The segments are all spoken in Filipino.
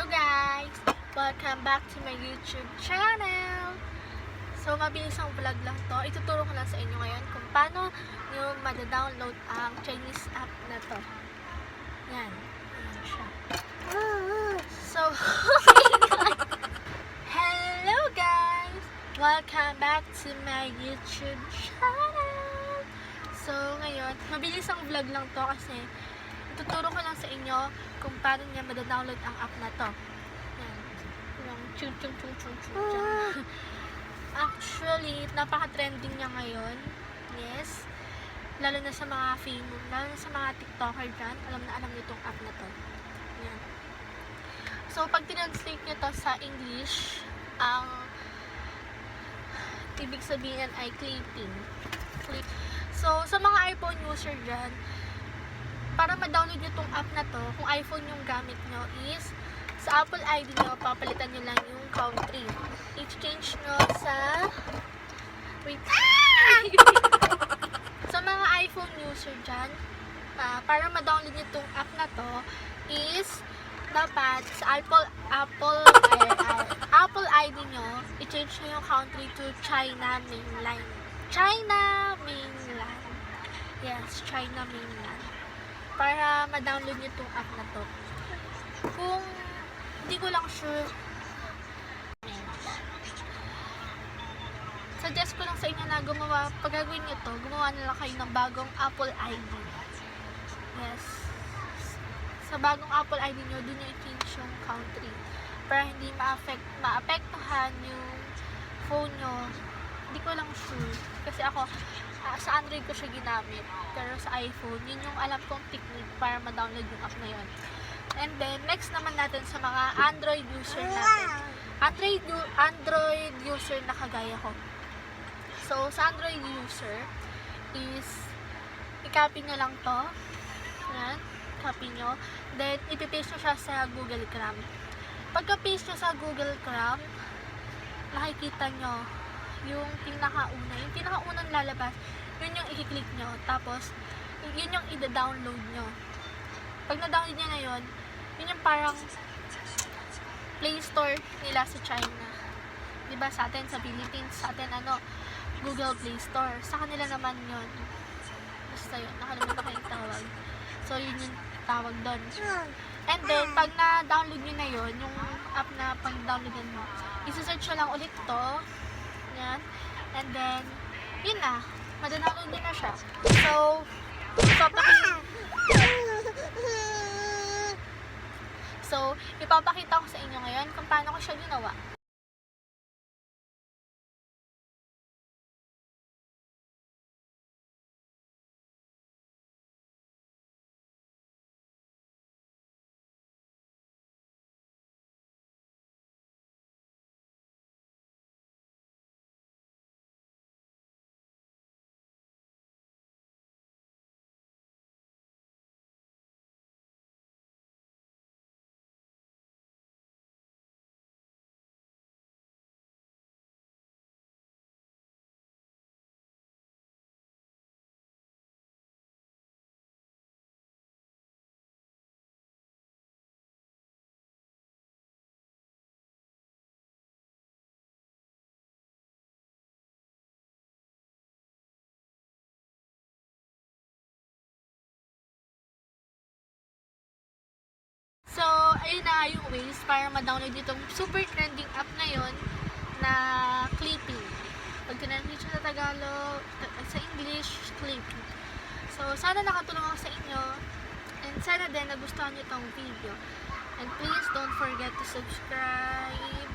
guys! Welcome back to my YouTube channel! So, mabilis ang vlog lang to. Ituturo ko lang sa inyo ngayon kung paano nyo madadownload ang Chinese app na to. Yan. Yan siya. So, hello guys! Welcome back to my YouTube channel! So, ngayon, mabilis ang vlog lang to kasi ituturo ko lang sa inyo kung paano niya madadownload ang app na to. Yan. Yung chung. Actually, napaka-trending niya ngayon. Yes. Lalo na sa mga lalo na sa mga TikToker dyan. Alam niyo itong app na to. Yan. So, pag tinranslate niyo to sa English, ang ibig sabihin ay clipping. So, sa mga iPhone user dyan, para ma-download nyo itong app na to, kung iPhone yung gamit nyo, is sa Apple ID nyo, papalitan nyo lang yung country. I-change nyo sa sa mga iPhone user dyan, para ma-download nyo itong app na to, is dapat sa Apple ID nyo, i-change nyo yung country to China mainland. Yes, China mainland. Para ma-download nyo itong app na to. Kung hindi ko lang sure, suggest ko lang sa inyo na pag gagawin nyo to, gumawa na lang kayo ng bagong Apple ID. Yes. Sa bagong Apple ID nyo, doon nyo i-change yung country. Para hindi maapektuhan yung phone nyo. Hindi ko lang sure. Kasi ako, sa Android ko siya ginamit. Pero sa iPhone, yun yung alam kong technique para ma-download yung app na yun. And then, next naman natin sa mga Android user natin. Android user na kagaya ko. So, sa Android user is i-copy nyo lang to. Yan. Copy nyo. Then, ipipaste nyo siya sa Google Chrome. Pagka-paste nyo sa Google Chrome, nakikita nyo yung pinakaunang lalabas, yun yung i-click nyo. Tapos, yun yung i-download nyo. Pag na-download nyo na yun yung parang Play Store nila sa China. Diba sa atin, sa Philippines, sa atin Google Play Store. Sa kanila naman yun. Basta yun, nakalimutan ko yung tawag. So, yun yung tawag doon. And then, pag na-download nyo na yun, yung app na pag-download mo, isa-search nyo lang ulit to. Yan. And then, yun na. Madadownload nyo na siya. So, ipapakita ko sa inyo ngayon kung paano ko siya ginawa. So, ayun na yung ways para ma-download itong super trending app na yun na clipping. Pag tinanong siya sa Tagalog, sa English, clipping. So, sana nakatulong ako sa inyo. And sana din nagustuhan nyo itong video. And please don't forget to subscribe.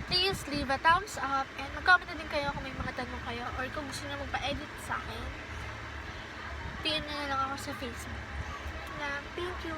Please leave a thumbs up. And mag-comment na din kayo kung may mga tanong kayo. Or kung gusto nyo magpa-edit sa akin, PM nyo na lang ako sa Facebook. Thank you.